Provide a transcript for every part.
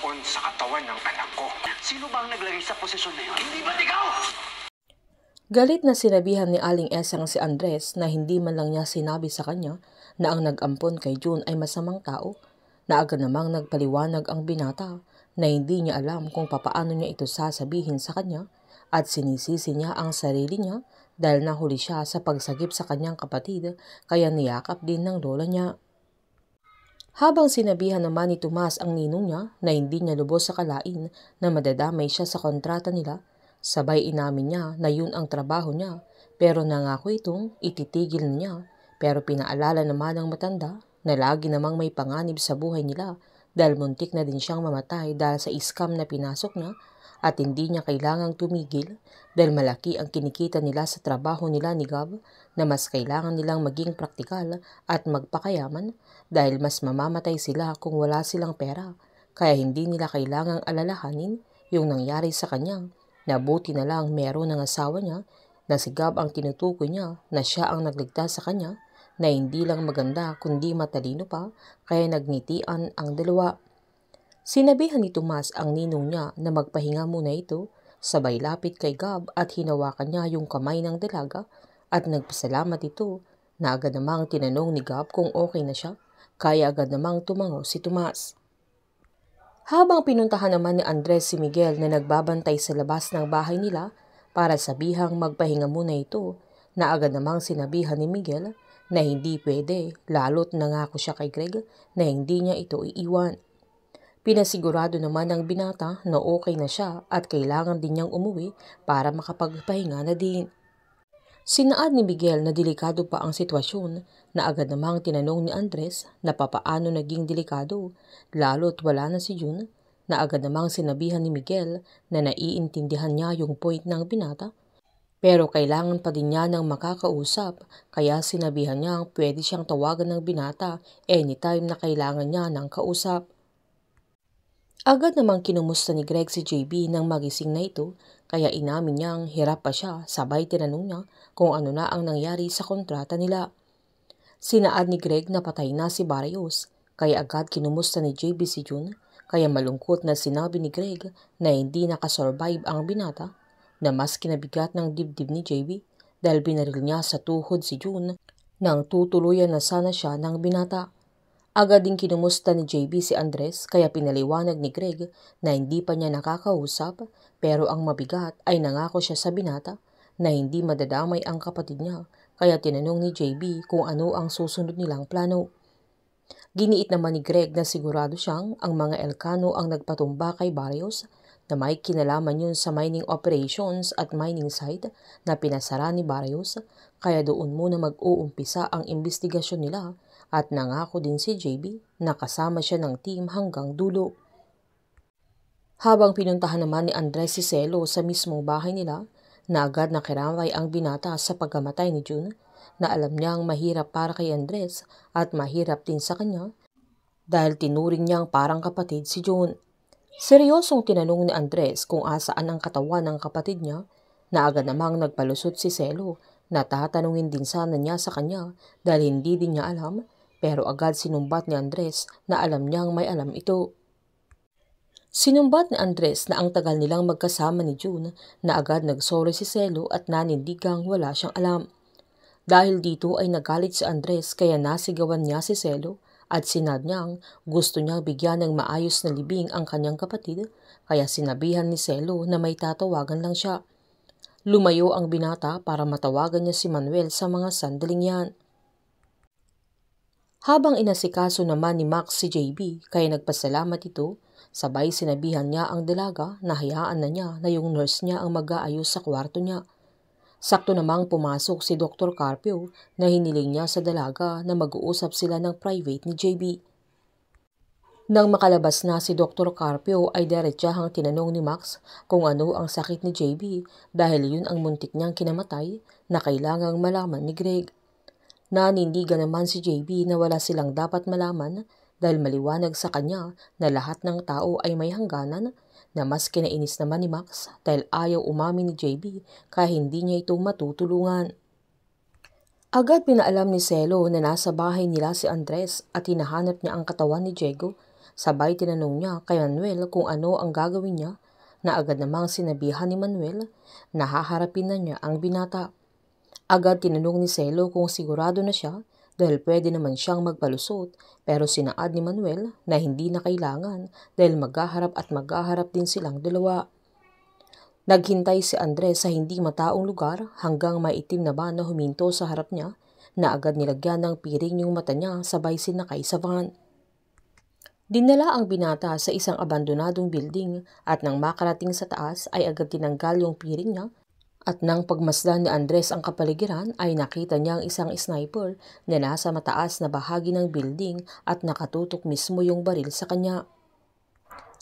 ampon sa katawan ng anak ko. Sino ba ang naglagay sa posisyon na yun? Hindi ba't ikaw? Galit na sinabihan ni Aling Esang si Andres na hindi man lang niya sinabi sa kanya na ang nag-ampon kay June ay masamang tao, na agad namang nagpaliwanag ang binata na hindi niya alam kung papaano niya ito sasabihin sa kanya at sinisisi niya ang sarili niya dahil nahuli siya sa pagsagip sa kanyang kapatid kaya niyakap din ng lola niya. Habang sinabihan naman ni Tomas ang ninong niya na hindi niya lubos sa kalain na madadamay siya sa kontrata nila, sabay inamin niya na yun ang trabaho niya pero nangako itong ititigil na niya, pero pinaalala naman ng matanda na lagi namang may panganib sa buhay nila dahil muntik na din siyang mamatay dahil sa scam na pinasok niya at hindi niya kailangang tumigil dahil malaki ang kinikita nila sa trabaho nila ni Gab na mas kailangan nilang maging praktikal at magpakayaman dahil mas mamamatay sila kung wala silang pera, kaya hindi nila kailangang alalahanin yung nangyari sa kanya. Nabuti na lang meron ng asawa niya na si Gab ang tinutukoy niya na siya ang nagligtas sa kanya, na hindi lang maganda kundi matalino pa, kaya nagnitian ang dalawa. Sinabihan ni Tomas ang ninong niya na magpahinga muna ito, sabay lapit kay Gab at hinawakan niya yung kamay ng dalaga at nagpasalamat ito, na agad namang tinanong ni Gab kung okay na siya, kaya agad namang tumango si Tomas. Habang pinuntahan naman ni Andres si Miguel na nagbabantay sa labas ng bahay nila para sabihang magpahinga muna ito, na agad namang sinabihan ni Miguel na hindi pwede, lalo't nangako siya kay Greg na hindi niya ito iiwan. Pinasigurado naman ng binata na okay na siya at kailangan din niyang umuwi para makapagpahinga na din. Sinaad ni Miguel na delikado pa ang sitwasyon, na agad namang tinanong ni Andres na papaano naging delikado, lalo't wala na si June, na agad namang sinabihan ni Miguel na naiintindihan niya yung point ng binata, pero kailangan pa din niya ng makakausap, kaya sinabihan niya pwede siyang tawagan ng binata anytime na kailangan niya ng kausap. Agad namang kinumusta ni Greg si JB nang magising na ito, kaya inamin niyang hirap pa siya, sabay tinanong niya kung ano na ang nangyari sa kontrata nila. Sinaad ni Greg na patay na si Barrios, kaya agad kinumusta ni JB si June, kaya malungkot na sinabi ni Greg na hindi nakasurvive ang binata, na mas kinabigat ng dibdib ni JB dahil binaril niya sa tuhod si June nang tutuluyan na sana siya ng binata. Agad din kinumusta ni JB si Andres, kaya pinaliwanag ni Greg na hindi pa niya nakakausap, pero ang mabigat ay nangako siya sa binata na hindi madadamay ang kapatid niya, kaya tinanong ni JB kung ano ang susunod nilang plano. Giniit naman ni Greg na sigurado siyang ang mga Elcano ang nagpatumba kay Barrios, na may kinalaman yun sa mining operations at mining site na pinasara ni Barrios, kaya doon muna mag-uumpisa ang investigasyon nila, at nangako din si JB na kasama siya ng team hanggang dulo. Habang pinuntahan naman ni Andres si Celo sa mismong bahay nila, na agad nakiramay ang binata sa pagkamatay ni June, na alam niyang mahirap para kay Andres at mahirap din sa kanya dahil tinuring niyang parang kapatid si June. Seryosong tinanong ni Andres kung asaan ang katawan ng kapatid niya, na agad namang nagpalusot si Celo na tatanungin din sana niya sa kanya dahil hindi din niya alam, pero agad sinumbat ni Andres na alam niyang may alam ito. Sinumbat ni Andres na ang tagal nilang magkasama ni June, na agad nagsorry si Celo at nanindigang wala siyang alam. Dahil dito ay nagalit si Andres, kaya nasigawan niya si Celo at sinad niyang gusto niyang bigyan ng maayos na libing ang kanyang kapatid, kaya sinabihan ni Celo na may tatawagan lang siya. Lumayo ang binata para matawagan niya si Manuel sa mga sandaling yan. Habang inasikaso naman ni Max si JB, kaya nagpasalamat ito, sabay sinabihan niya ang dalaga na hayaan na niya na yung nurse niya ang mag-aayos sa kwarto niya. Sakto namang pumasok si Dr. Carpio na hiniling niya sa dalaga na mag-uusap sila ng private ni JB. Nang makalabas na si Dr. Carpio ay diretsahang tinanong ni Max kung ano ang sakit ni JB dahil yun ang muntik niyang kinamatay na kailangang malaman ni Greg. Nanindigan naman si JB na wala silang dapat malaman dahil maliwanag sa kanya na lahat ng tao ay may hangganan, na mas kinainis naman ni Max dahil ayaw umamin ni JB kaya hindi niya ito matutulungan. Agad pinaalam ni Celo na nasa bahay nila si Andres at hinahanap niya ang katawan ni Diego, Sabay tinanong niya kay Manuel kung ano ang gagawin niya, na agad namang sinabihan ni Manuel na haharapin na niya ang binata. Agad tinanong ni Celo kung sigurado na siya dahil pwede naman siyang magpalusot, pero sinaad ni Manuel na hindi na kailangan dahil maghaharap din silang dalawa. Naghintay si Andres sa hindi mataong lugar hanggang maitim na van na huminto sa harap niya, na agad nilagyan ng piring yung mata niya sabay sinakay sa van. Dinala ang binata sa isang abandonadong building at nang makarating sa taas ay agad tinanggal yung piring niya, at nang pagmasdan ni Andres ang kapaligiran ay nakita niya ang isang sniper na nasa mataas na bahagi ng building at nakatutok mismo yung baril sa kanya.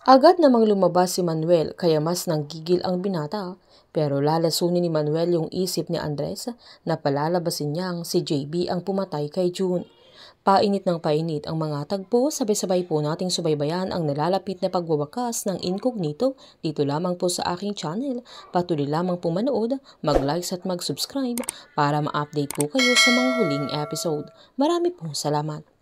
Agad namang lumabas si Manuel kaya mas nanggigil ang binata, pero lalasunin ni Manuel yung isip ni Andres na palalabasin niyang si JB ang pumatay kay June. Painit ng painit ang mga tagpo, sabay-sabay po nating subaybayan ang nalalapit na pagwawakas ng Incognito dito lamang po sa aking channel. Patuloy lamang po manood, mag-like at mag-subscribe para ma-update po kayo sa mga huling episode. Marami pong salamat.